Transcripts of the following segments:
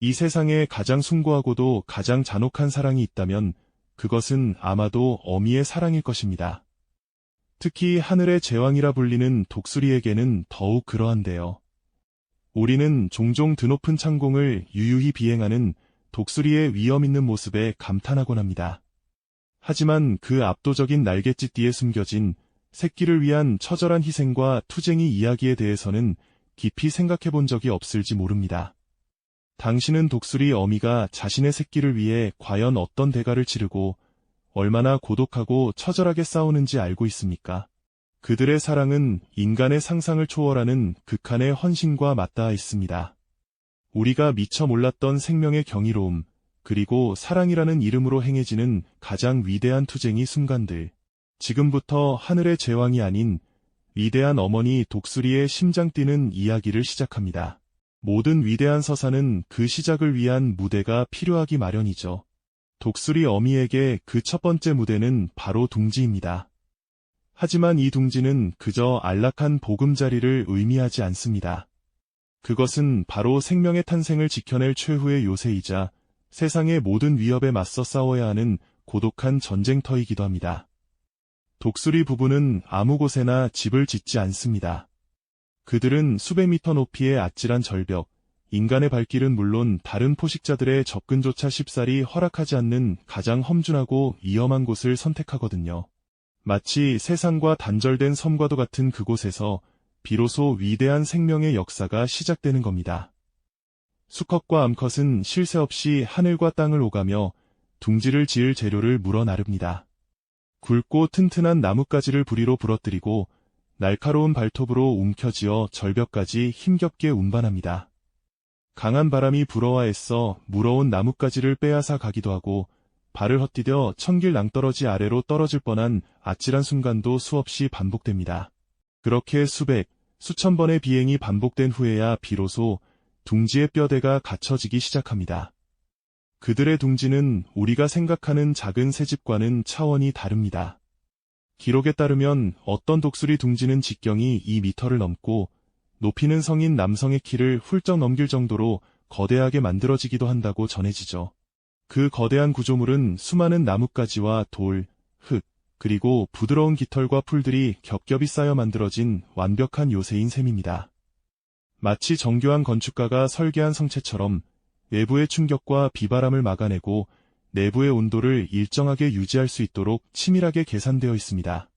이 세상에 가장 숭고하고도 가장 잔혹한 사랑이 있다면 그것은 아마도 어미의 사랑일 것입니다. 특히 하늘의 제왕이라 불리는 독수리에게는 더욱 그러한데요. 우리는 종종 드높은 창공을 유유히 비행하는 독수리의 위험 있는 모습에 감탄하곤 합니다. 하지만 그 압도적인 날갯짓 뒤에 숨겨진 새끼를 위한 처절한 희생과 투쟁의 이야기에 대해서는 깊이 생각해 본 적이 없을지 모릅니다. 당신은 독수리 어미가 자신의 새끼를 위해 과연 어떤 대가를 치르고 얼마나 고독하고 처절하게 싸우는지 알고 있습니까? 그들의 사랑은 인간의 상상을 초월하는 극한의 헌신과 맞닿아 있습니다. 우리가 미처 몰랐던 생명의 경이로움, 그리고 사랑이라는 이름으로 행해지는 가장 위대한 투쟁의 순간들. 지금부터 하늘의 제왕이 아닌 위대한 어머니 독수리의 심장 뛰는 이야기를 시작합니다. 모든 위대한 서사는 그 시작을 위한 무대가 필요하기 마련이죠. 독수리 어미에게 그 첫 번째 무대는 바로 둥지입니다. 하지만 이 둥지는 그저 안락한 보금자리를 의미하지 않습니다. 그것은 바로 생명의 탄생을 지켜낼 최후의 요새이자 세상의 모든 위협에 맞서 싸워야 하는 고독한 전쟁터이기도 합니다. 독수리 부부는 아무 곳에나 집을 짓지 않습니다. 그들은 수백 미터 높이의 아찔한 절벽, 인간의 발길은 물론 다른 포식자들의 접근조차 쉽사리 허락하지 않는 가장 험준하고 위험한 곳을 선택하거든요. 마치 세상과 단절된 섬과도 같은 그곳에서 비로소 위대한 생명의 역사가 시작되는 겁니다. 수컷과 암컷은 쉴 새 없이 하늘과 땅을 오가며 둥지를 지을 재료를 물어 나릅니다. 굵고 튼튼한 나뭇가지를 부리로 부러뜨리고 날카로운 발톱으로 움켜쥐어 절벽까지 힘겹게 운반합니다. 강한 바람이 불어와 애써 물어온 나뭇가지를 빼앗아 가기도 하고 발을 헛디뎌 천길 낭떠러지 아래로 떨어질 뻔한 아찔한 순간도 수없이 반복됩니다. 그렇게 수백, 수천 번의 비행이 반복된 후에야 비로소 둥지의 뼈대가 갖춰지기 시작합니다. 그들의 둥지는 우리가 생각하는 작은 새집과는 차원이 다릅니다. 기록에 따르면 어떤 독수리 둥지는 직경이 2미터를 넘고 높이는 성인 남성의 키를 훌쩍 넘길 정도로 거대하게 만들어지기도 한다고 전해지죠. 그 거대한 구조물은 수많은 나뭇가지와 돌, 흙, 그리고 부드러운 깃털과 풀들이 겹겹이 쌓여 만들어진 완벽한 요새인 셈입니다. 마치 정교한 건축가가 설계한 성체처럼 외부의 충격과 비바람을 막아내고 내부의 온도를 일정하게 유지할 수 있도록 치밀하게 계산되어 있습니다.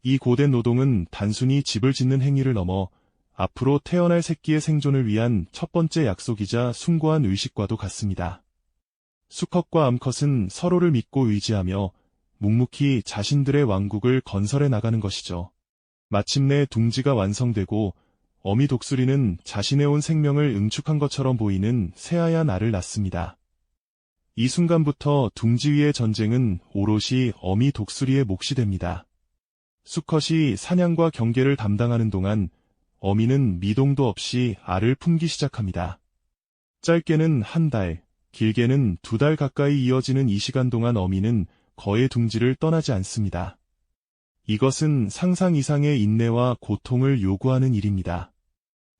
이 고된 노동은 단순히 집을 짓는 행위를 넘어 앞으로 태어날 새끼의 생존을 위한 첫 번째 약속이자 숭고한 의식과도 같습니다. 수컷과 암컷은 서로를 믿고 의지하며 묵묵히 자신들의 왕국을 건설해 나가는 것이죠. 마침내 둥지가 완성되고 어미 독수리는 자신의 온 생명을 응축한 것처럼 보이는 새하얀 알을 낳습니다. 이 순간부터 둥지 위의 전쟁은 오롯이 어미 독수리의 몫이 됩니다. 수컷이 사냥과 경계를 담당하는 동안 어미는 미동도 없이 알을 품기 시작합니다. 짧게는 한 달, 길게는 2달 가까이 이어지는 이 시간 동안 어미는 거의 둥지를 떠나지 않습니다. 이것은 상상 이상의 인내와 고통을 요구하는 일입니다.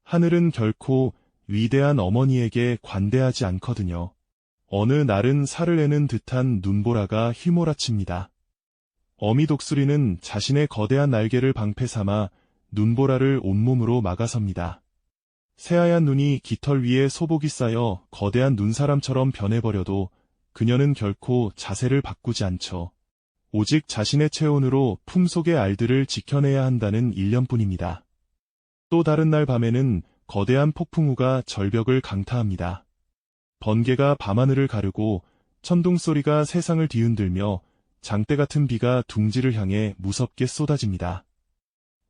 하늘은 결코 위대한 어머니에게 관대하지 않거든요. 어느 날은 살을 내는 듯한 눈보라가 휘몰아칩니다. 어미 독수리는 자신의 거대한 날개를 방패 삼아 눈보라를 온몸으로 막아섭니다. 새하얀 눈이 깃털 위에 소복이 쌓여 거대한 눈사람처럼 변해버려도 그녀는 결코 자세를 바꾸지 않죠. 오직 자신의 체온으로 품속의 알들을 지켜내야 한다는 일념뿐입니다. 또 다른 날 밤에는 거대한 폭풍우가 절벽을 강타합니다. 번개가 밤하늘을 가르고 천둥소리가 세상을 뒤흔들며 장대 같은 비가 둥지를 향해 무섭게 쏟아집니다.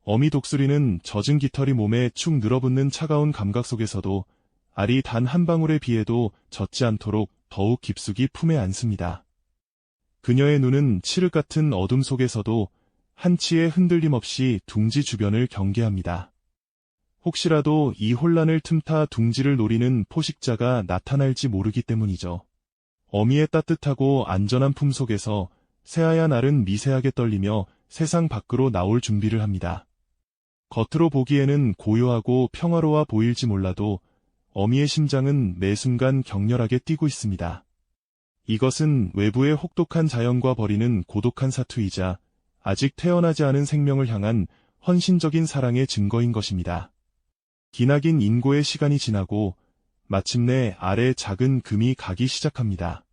어미 독수리는 젖은 깃털이 몸에 축 늘어붙는 차가운 감각 속에서도 알이 단 한 방울의 비에도 젖지 않도록 더욱 깊숙이 품에 안습니다. 그녀의 눈은 칠흑 같은 어둠 속에서도 한치의 흔들림 없이 둥지 주변을 경계합니다. 혹시라도 이 혼란을 틈타 둥지를 노리는 포식자가 나타날지 모르기 때문이죠. 어미의 따뜻하고 안전한 품 속에서 새하얀 알은 미세하게 떨리며 세상 밖으로 나올 준비를 합니다. 겉으로 보기에는 고요하고 평화로워 보일지 몰라도 어미의 심장은 매 순간 격렬하게 뛰고 있습니다. 이것은 외부의 혹독한 자연과 벌이는 고독한 사투이자 아직 태어나지 않은 생명을 향한 헌신적인 사랑의 증거인 것입니다. 기나긴 인고의 시간이 지나고 마침내 아래 작은 금이 가기 시작합니다.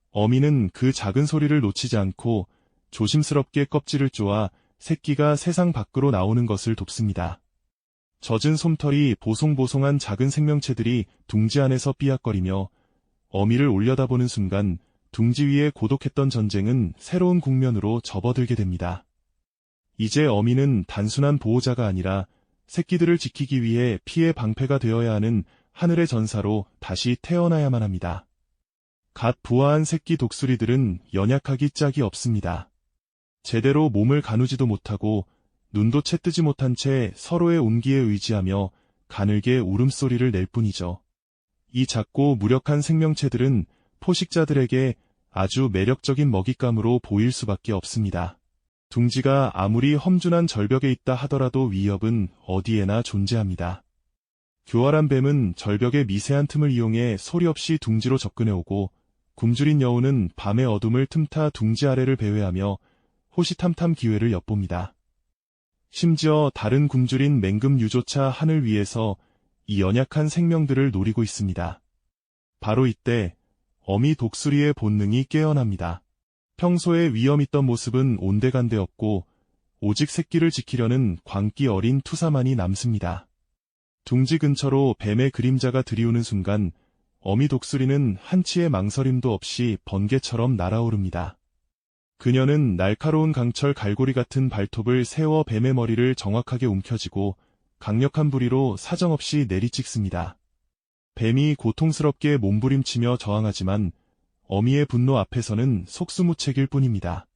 어미는 그 작은 소리를 놓치지 않고 조심스럽게 껍질을 쪼아 새끼가 세상 밖으로 나오는 것을 돕습니다. 젖은 솜털이 보송보송한 작은 생명체들이 둥지 안에서 삐약거리며 어미를 올려다보는 순간 둥지 위에 고독했던 전쟁은 새로운 국면으로 접어들게 됩니다. 이제 어미는 단순한 보호자가 아니라 새끼들을 지키기 위해 피해 방패가 되어야 하는 하늘의 전사로 다시 태어나야만 합니다. 갓 부화한 새끼 독수리들은 연약하기 짝이 없습니다. 제대로 몸을 가누지도 못하고 눈도 채 뜨지 못한 채 서로의 온기에 의지하며 가늘게 울음소리를 낼 뿐이죠. 이 작고 무력한 생명체들은 포식자들에게 아주 매력적인 먹잇감으로 보일 수밖에 없습니다. 둥지가 아무리 험준한 절벽에 있다 하더라도 위협은 어디에나 존재합니다. 교활한 뱀은 절벽의 미세한 틈을 이용해 소리 없이 둥지로 접근해오고 굶주린 여우는 밤의 어둠을 틈타 둥지 아래를 배회하며 호시탐탐 기회를 엿봅니다. 심지어 다른 굶주린 맹금류조차 하늘 위에서 이 연약한 생명들을 노리고 있습니다. 바로 이때 어미 독수리의 본능이 깨어납니다. 평소에 위험 있던 모습은 온데간데 없고 오직 새끼를 지키려는 광기 어린 투사만이 남습니다. 둥지 근처로 뱀의 그림자가 들이우는 순간 어미 독수리는 한치의 망설임도 없이 번개처럼 날아오릅니다. 그녀는 날카로운 강철 갈고리 같은 발톱을 세워 뱀의 머리를 정확하게 움켜쥐고 강력한 부리로 사정없이 내리찍습니다. 뱀이 고통스럽게 몸부림치며 저항하지만 어미의 분노 앞에서는 속수무책일 뿐입니다.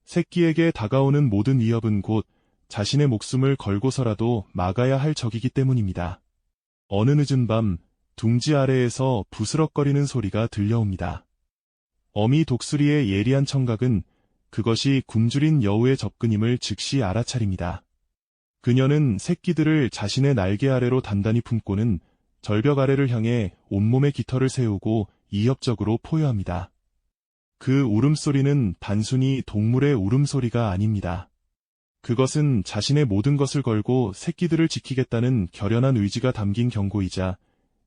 새끼에게 다가오는 모든 위협은 곧 자신의 목숨을 걸고서라도 막아야 할 적이기 때문입니다. 어느 늦은 밤 둥지 아래에서 부스럭거리는 소리가 들려옵니다. 어미 독수리의 예리한 청각은 그것이 굶주린 여우의 접근임을 즉시 알아차립니다. 그녀는 새끼들을 자신의 날개 아래로 단단히 품고는 절벽 아래를 향해 온몸에 깃털을 세우고 이협적으로 포효합니다. 그 울음소리는 단순히 동물의 울음소리가 아닙니다. 그것은 자신의 모든 것을 걸고 새끼들을 지키겠다는 결연한 의지가 담긴 경고이자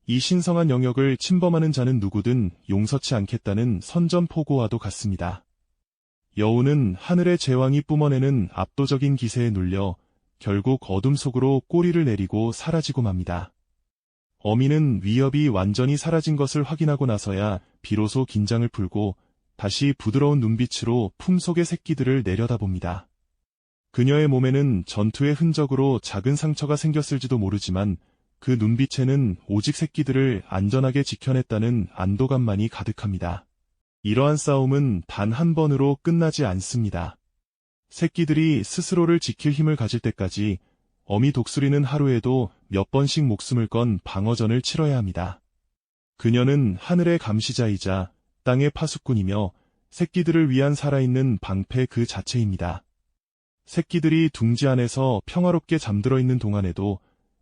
이 신성한 영역을 침범하는 자는 누구든 용서치 않겠다는 선전포고와도 같습니다. 여우는 하늘의 제왕이 뿜어내는 압도적인 기세에 눌려 결국 어둠 속으로 꼬리를 내리고 사라지고 맙니다. 어미는 위협이 완전히 사라진 것을 확인하고 나서야 비로소 긴장을 풀고 다시 부드러운 눈빛으로 품속의 새끼들을 내려다봅니다. 그녀의 몸에는 전투의 흔적으로 작은 상처가 생겼을지도 모르지만 그 눈빛에는 오직 새끼들을 안전하게 지켜냈다는 안도감만이 가득합니다. 이러한 싸움은 단 한 번으로 끝나지 않습니다. 새끼들이 스스로를 지킬 힘을 가질 때까지 어미 독수리는 하루에도 몇 번씩 목숨을 건 방어전을 치러야 합니다. 그녀는 하늘의 감시자이자 땅의 파수꾼이며 새끼들을 위한 살아있는 방패 그 자체입니다. 새끼들이 둥지 안에서 평화롭게 잠들어 있는 동안에도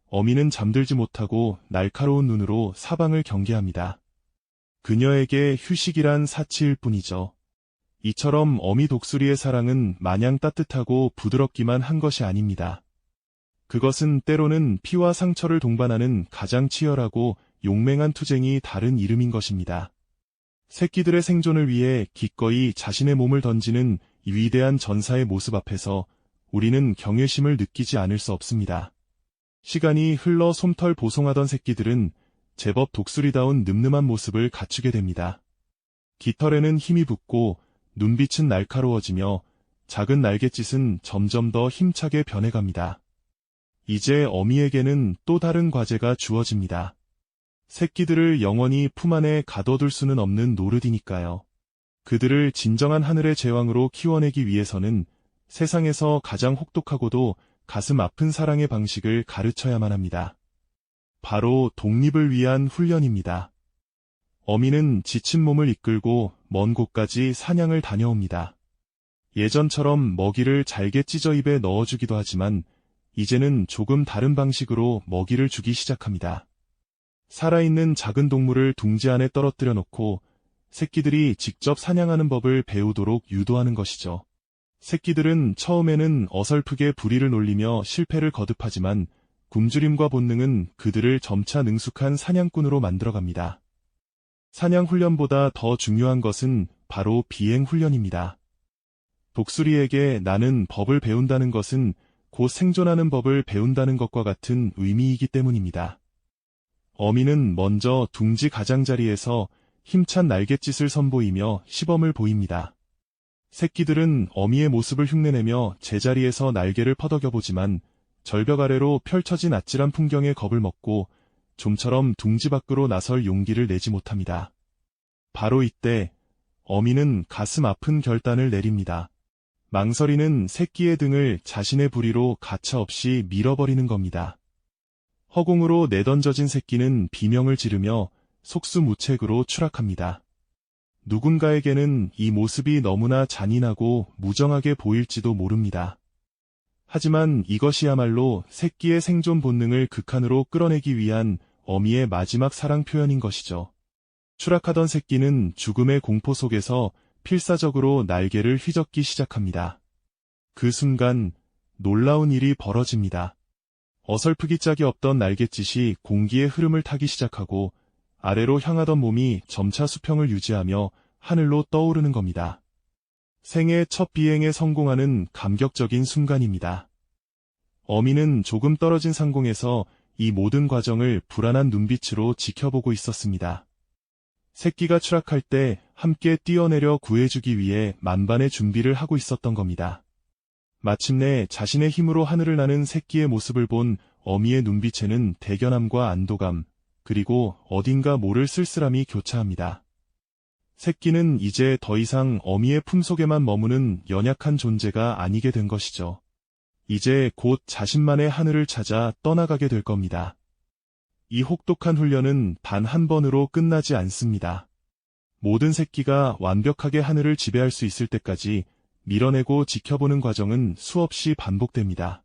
어미는 잠들지 못하고 날카로운 눈으로 사방을 경계합니다. 그녀에게 휴식이란 사치일 뿐이죠. 이처럼 어미 독수리의 사랑은 마냥 따뜻하고 부드럽기만 한 것이 아닙니다. 그것은 때로는 피와 상처를 동반하는 가장 치열하고 용맹한 투쟁이 다른 이름인 것입니다. 새끼들의 생존을 위해 기꺼이 자신의 몸을 던지는 이 위대한 전사의 모습 앞에서 우리는 경외심을 느끼지 않을 수 없습니다. 시간이 흘러 솜털 보송하던 새끼들은 제법 독수리다운 늠름한 모습을 갖추게 됩니다. 깃털에는 힘이 붙고 눈빛은 날카로워지며 작은 날갯짓은 점점 더 힘차게 변해갑니다. 이제 어미에게는 또 다른 과제가 주어집니다. 새끼들을 영원히 품 안에 가둬둘 수는 없는 노릇이니까요. 그들을 진정한 하늘의 제왕으로 키워내기 위해서는 세상에서 가장 혹독하고도 가슴 아픈 사랑의 방식을 가르쳐야만 합니다. 바로 독립을 위한 훈련입니다. 어미는 지친 몸을 이끌고 먼 곳까지 사냥을 다녀옵니다. 예전처럼 먹이를 잘게 찢어 입에 넣어주기도 하지만 이제는 조금 다른 방식으로 먹이를 주기 시작합니다. 살아있는 작은 동물을 둥지 안에 떨어뜨려 놓고 새끼들이 직접 사냥하는 법을 배우도록 유도하는 것이죠. 새끼들은 처음에는 어설프게 부리를 놀리며 실패를 거듭하지만 굶주림과 본능은 그들을 점차 능숙한 사냥꾼으로 만들어갑니다. 사냥 훈련보다 더 중요한 것은 바로 비행 훈련입니다. 독수리에게 나는 법을 배운다는 것은 곧 생존하는 법을 배운다는 것과 같은 의미이기 때문입니다. 어미는 먼저 둥지 가장자리에서 힘찬 날갯짓을 선보이며 시범을 보입니다. 새끼들은 어미의 모습을 흉내내며 제자리에서 날개를 퍼덕여보지만 절벽 아래로 펼쳐진 아찔한 풍경에 겁을 먹고 좀처럼 둥지 밖으로 나설 용기를 내지 못합니다. 바로 이때 어미는 가슴 아픈 결단을 내립니다. 망설이는 새끼의 등을 자신의 부리로 가차없이 밀어버리는 겁니다. 허공으로 내던져진 새끼는 비명을 지르며 속수무책으로 추락합니다. 누군가에게는 이 모습이 너무나 잔인하고 무정하게 보일지도 모릅니다. 하지만 이것이야말로 새끼의 생존 본능을 극한으로 끌어내기 위한 어미의 마지막 사랑 표현인 것이죠. 추락하던 새끼는 죽음의 공포 속에서 필사적으로 날개를 휘젓기 시작합니다. 그 순간 놀라운 일이 벌어집니다. 어설프기 짝이 없던 날갯짓이 공기의 흐름을 타기 시작하고 아래로 향하던 몸이 점차 수평을 유지하며 하늘로 떠오르는 겁니다. 생애 첫 비행에 성공하는 감격적인 순간입니다. 어미는 조금 떨어진 상공에서 이 모든 과정을 불안한 눈빛으로 지켜보고 있었습니다. 새끼가 추락할 때 함께 뛰어내려 구해주기 위해 만반의 준비를 하고 있었던 겁니다. 마침내 자신의 힘으로 하늘을 나는 새끼의 모습을 본 어미의 눈빛에는 대견함과 안도감, 그리고 어딘가 모를 쓸쓸함이 교차합니다. 새끼는 이제 더 이상 어미의 품속에만 머무는 연약한 존재가 아니게 된 것이죠. 이제 곧 자신만의 하늘을 찾아 떠나가게 될 겁니다. 이 혹독한 훈련은 단 한 번으로 끝나지 않습니다. 모든 새끼가 완벽하게 하늘을 지배할 수 있을 때까지 밀어내고 지켜보는 과정은 수없이 반복됩니다.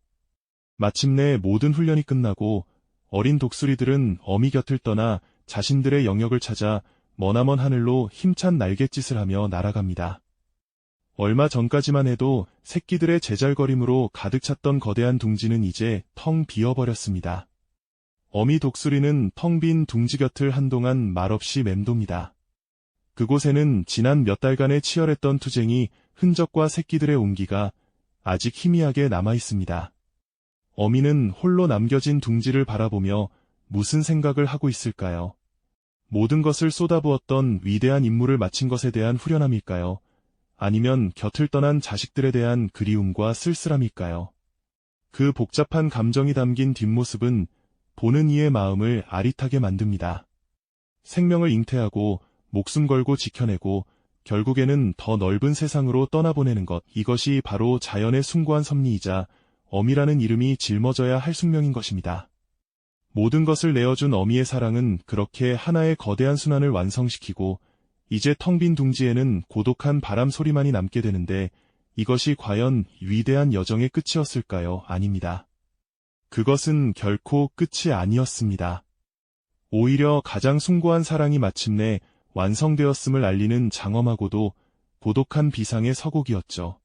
마침내 모든 훈련이 끝나고 어린 독수리들은 어미 곁을 떠나 자신들의 영역을 찾아 머나먼 하늘로 힘찬 날갯짓을 하며 날아갑니다. 얼마 전까지만 해도 새끼들의 제잘거림으로 가득 찼던 거대한 둥지는 이제 텅 비어버렸습니다. 어미 독수리는 텅 빈 둥지 곁을 한동안 말없이 맴돕니다. 그곳에는 지난 몇 달간의 치열했던 투쟁이 흔적과 새끼들의 온기가 아직 희미하게 남아있습니다. 어미는 홀로 남겨진 둥지를 바라보며 무슨 생각을 하고 있을까요? 모든 것을 쏟아부었던 위대한 임무를 마친 것에 대한 후련함일까요? 아니면 곁을 떠난 자식들에 대한 그리움과 쓸쓸함일까요? 그 복잡한 감정이 담긴 뒷모습은 보는 이의 마음을 아릿하게 만듭니다. 생명을 잉태하고 목숨 걸고 지켜내고 결국에는 더 넓은 세상으로 떠나보내는 것, 이것이 바로 자연의 숭고한 섭리이자 어미라는 이름이 짊어져야 할 숙명인 것입니다. 모든 것을 내어준 어미의 사랑은 그렇게 하나의 거대한 순환을 완성시키고 이제 텅 빈 둥지에는 고독한 바람 소리만이 남게 되는데 이것이 과연 위대한 여정의 끝이었을까요? 아닙니다. 그것은 결코 끝이 아니었습니다. 오히려 가장 숭고한 사랑이 마침내 완성되었음을 알리는 장엄하고도 고독한 비상의 서곡이었죠.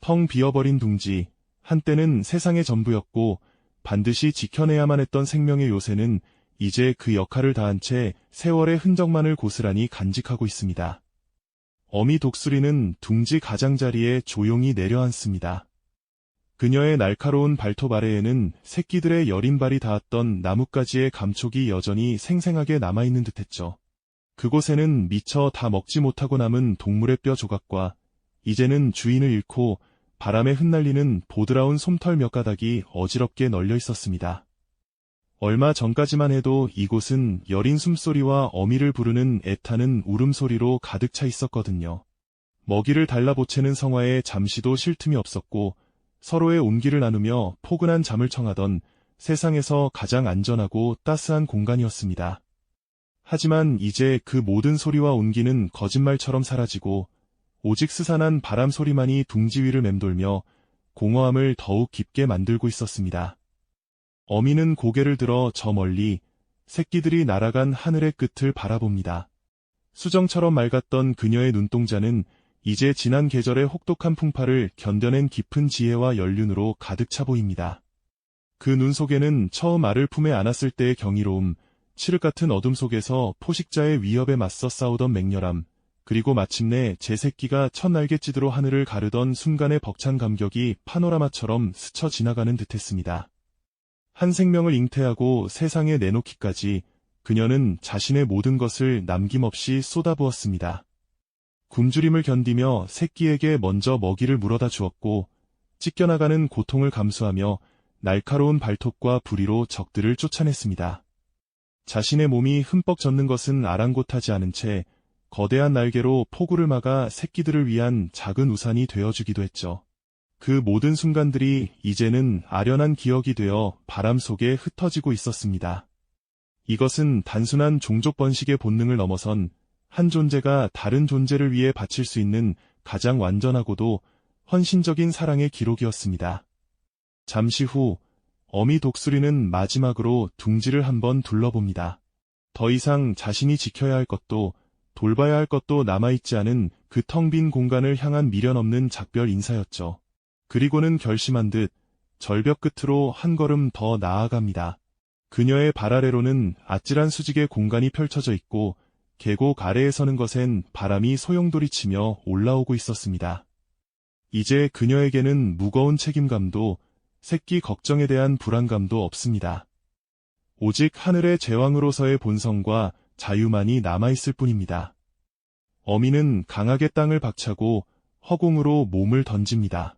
텅 비어버린 둥지, 한때는 세상의 전부였고 반드시 지켜내야만 했던 생명의 요새는 이제 그 역할을 다한 채 세월의 흔적만을 고스란히 간직하고 있습니다. 어미 독수리는 둥지 가장자리에 조용히 내려앉습니다. 그녀의 날카로운 발톱 아래에는 새끼들의 여린 발이 닿았던 나뭇가지의 감촉이 여전히 생생하게 남아있는 듯했죠. 그곳에는 미처 다 먹지 못하고 남은 동물의 뼈 조각과 이제는 주인을 잃고 바람에 흩날리는 보드라운 솜털 몇 가닥이 어지럽게 널려 있었습니다. 얼마 전까지만 해도 이곳은 여린 숨소리와 어미를 부르는 애타는 울음소리로 가득 차 있었거든요. 먹이를 달라보채는 성화에 잠시도 쉴 틈이 없었고 서로의 온기를 나누며 포근한 잠을 청하던 세상에서 가장 안전하고 따스한 공간이었습니다. 하지만 이제 그 모든 소리와 온기는 거짓말처럼 사라지고 오직 스산한 바람 소리만이 둥지 위를 맴돌며 공허함을 더욱 깊게 만들고 있었습니다. 어미는 고개를 들어 저 멀리 새끼들이 날아간 하늘의 끝을 바라봅니다. 수정처럼 맑았던 그녀의 눈동자는 이제 지난 계절의 혹독한 풍파를 견뎌낸 깊은 지혜와 연륜으로 가득 차 보입니다. 그 눈 속에는 처음 알을 품에 안았을 때의 경이로움, 칠흑 같은 어둠 속에서 포식자의 위협에 맞서 싸우던 맹렬함, 그리고 마침내 제 새끼가 첫 날갯짓으로 하늘을 가르던 순간의 벅찬 감격이 파노라마처럼 스쳐 지나가는 듯했습니다. 한 생명을 잉태하고 세상에 내놓기까지 그녀는 자신의 모든 것을 남김없이 쏟아부었습니다. 굶주림을 견디며 새끼에게 먼저 먹이를 물어다 주었고, 찢겨나가는 고통을 감수하며 날카로운 발톱과 부리로 적들을 쫓아냈습니다. 자신의 몸이 흠뻑 젖는 것은 아랑곳하지 않은 채 거대한 날개로 폭우를 막아 새끼들을 위한 작은 우산이 되어주기도 했죠. 그 모든 순간들이 이제는 아련한 기억이 되어 바람 속에 흩어지고 있었습니다. 이것은 단순한 종족 번식의 본능을 넘어선 한 존재가 다른 존재를 위해 바칠 수 있는 가장 완전하고도 헌신적인 사랑의 기록이었습니다. 잠시 후 어미 독수리는 마지막으로 둥지를 한번 둘러봅니다. 더 이상 자신이 지켜야 할 것도 돌봐야 할 것도 남아있지 않은 그 텅 빈 공간을 향한 미련 없는 작별 인사였죠. 그리고는 결심한 듯 절벽 끝으로 한 걸음 더 나아갑니다. 그녀의 발 아래로는 아찔한 수직의 공간이 펼쳐져 있고 계곡 아래에 서는 것엔 바람이 소용돌이치며 올라오고 있었습니다. 이제 그녀에게는 무거운 책임감도 새끼 걱정에 대한 불안감도 없습니다. 오직 하늘의 제왕으로서의 본성과 자유만이 남아있을 뿐입니다. 어미는 강하게 땅을 박차고 허공으로 몸을 던집니다.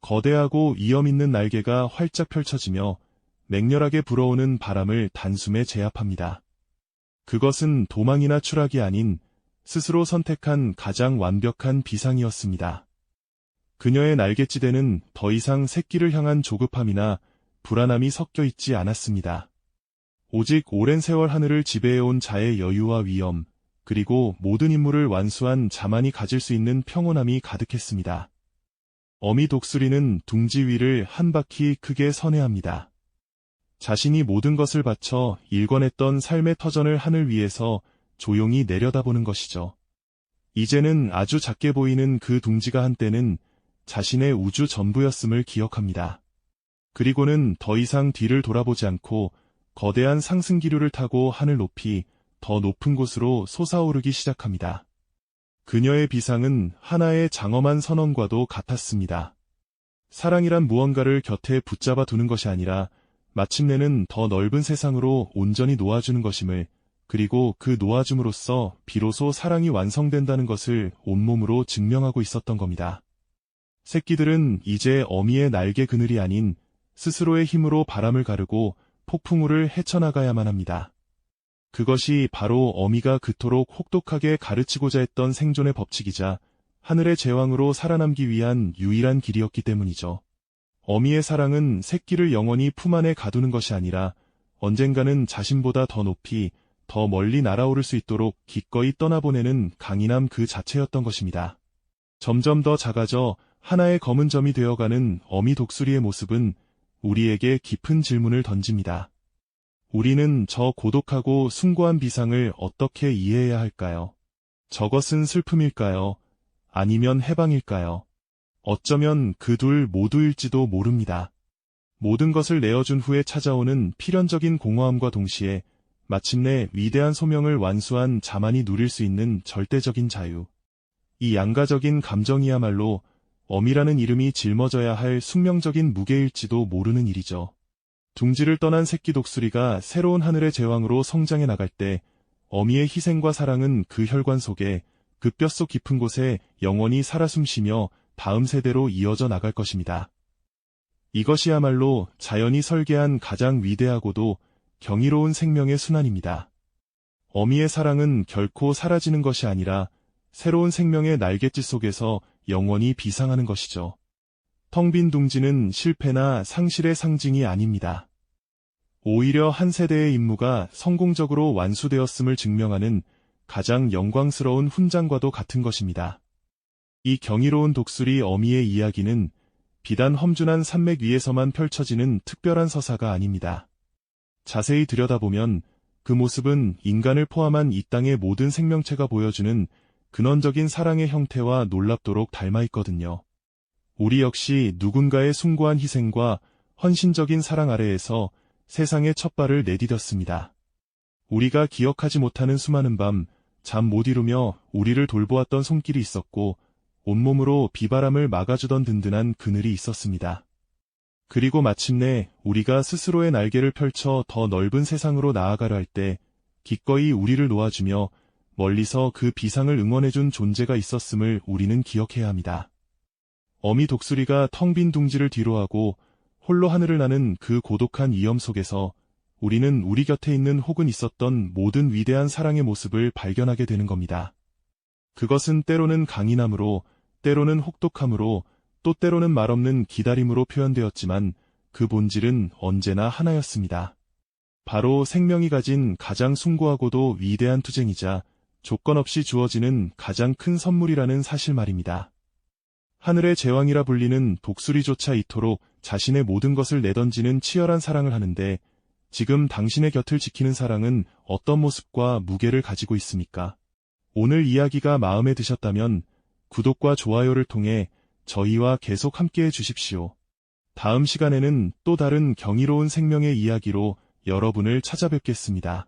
거대하고 위험 있는 날개가 활짝 펼쳐지며 맹렬하게 불어오는 바람을 단숨에 제압합니다. 그것은 도망이나 추락이 아닌 스스로 선택한 가장 완벽한 비상이었습니다. 그녀의 날갯짓에는 더 이상 새끼를 향한 조급함이나 불안함이 섞여 있지 않았습니다. 오직 오랜 세월 하늘을 지배해온 자의 여유와 위엄, 그리고 모든 임무를 완수한 자만이 가질 수 있는 평온함이 가득했습니다. 어미 독수리는 둥지 위를 한 바퀴 크게 선회합니다. 자신이 모든 것을 바쳐 일궈냈던 삶의 터전을 하늘 위에서 조용히 내려다보는 것이죠. 이제는 아주 작게 보이는 그 둥지가 한때는 자신의 우주 전부였음을 기억합니다. 그리고는 더 이상 뒤를 돌아보지 않고 거대한 상승기류를 타고 하늘 높이 더 높은 곳으로 솟아오르기 시작합니다. 그녀의 비상은 하나의 장엄한 선언과도 같았습니다. 사랑이란 무언가를 곁에 붙잡아 두는 것이 아니라 마침내는 더 넓은 세상으로 온전히 놓아주는 것임을, 그리고 그 놓아줌으로써 비로소 사랑이 완성된다는 것을 온몸으로 증명하고 있었던 겁니다. 새끼들은 이제 어미의 날개 그늘이 아닌 스스로의 힘으로 바람을 가르고 폭풍우를 헤쳐나가야만 합니다. 그것이 바로 어미가 그토록 혹독하게 가르치고자 했던 생존의 법칙이자 하늘의 제왕으로 살아남기 위한 유일한 길이었기 때문이죠. 어미의 사랑은 새끼를 영원히 품 안에 가두는 것이 아니라 언젠가는 자신보다 더 높이, 더 멀리 날아오를 수 있도록 기꺼이 떠나보내는 강인함 그 자체였던 것입니다. 점점 더 작아져 하나의 검은 점이 되어가는 어미 독수리의 모습은 우리에게 깊은 질문을 던집니다. 우리는 저 고독하고 숭고한 비상을 어떻게 이해해야 할까요? 저것은 슬픔일까요? 아니면 해방일까요? 어쩌면 그 둘 모두일지도 모릅니다. 모든 것을 내어준 후에 찾아오는 필연적인 공허함과 동시에 마침내 위대한 소명을 완수한 자만이 누릴 수 있는 절대적인 자유. 이 양가적인 감정이야말로 어미라는 이름이 짊어져야 할 숙명적인 무게일지도 모르는 일이죠. 둥지를 떠난 새끼 독수리가 새로운 하늘의 제왕으로 성장해 나갈 때 어미의 희생과 사랑은 그 혈관 속에, 그 뼛속 깊은 곳에 영원히 살아 숨쉬며 다음 세대로 이어져 나갈 것입니다. 이것이야말로 자연이 설계한 가장 위대하고도 경이로운 생명의 순환입니다. 어미의 사랑은 결코 사라지는 것이 아니라 새로운 생명의 날갯짓 속에서 영원히 비상하는 것이죠. 텅 빈 둥지는 실패나 상실의 상징이 아닙니다. 오히려 한 세대의 임무가 성공적으로 완수되었음을 증명하는 가장 영광스러운 훈장과도 같은 것입니다. 이 경이로운 독수리 어미의 이야기는 비단 험준한 산맥 위에서만 펼쳐지는 특별한 서사가 아닙니다. 자세히 들여다보면 그 모습은 인간을 포함한 이 땅의 모든 생명체가 보여주는 근원적인 사랑의 형태와 놀랍도록 닮아 있거든요. 우리 역시 누군가의 숭고한 희생과 헌신적인 사랑 아래에서 세상의 첫 발을 내디뎠습니다. 우리가 기억하지 못하는 수많은 밤, 잠 못 이루며 우리를 돌보았던 손길이 있었고, 온몸으로 비바람을 막아주던 든든한 그늘이 있었습니다. 그리고 마침내 우리가 스스로의 날개를 펼쳐 더 넓은 세상으로 나아가려 할 때, 기꺼이 우리를 놓아주며 멀리서 그 비상을 응원해준 존재가 있었음을 우리는 기억해야 합니다. 어미 독수리가 텅 빈 둥지를 뒤로하고 홀로 하늘을 나는 그 고독한 이염 속에서 우리는 우리 곁에 있는 혹은 있었던 모든 위대한 사랑의 모습을 발견하게 되는 겁니다. 그것은 때로는 강인함으로, 때로는 혹독함으로, 또 때로는 말없는 기다림으로 표현되었지만 그 본질은 언제나 하나였습니다. 바로 생명이 가진 가장 숭고하고도 위대한 투쟁이자 조건 없이 주어지는 가장 큰 선물이라는 사실 말입니다. 하늘의 제왕이라 불리는 독수리조차 이토록 자신의 모든 것을 내던지는 치열한 사랑을 하는데 지금 당신의 곁을 지키는 사랑은 어떤 모습과 무게를 가지고 있습니까? 오늘 이야기가 마음에 드셨다면 구독과 좋아요를 통해 저희와 계속 함께해 주십시오. 다음 시간에는 또 다른 경이로운 생명의 이야기로 여러분을 찾아뵙겠습니다.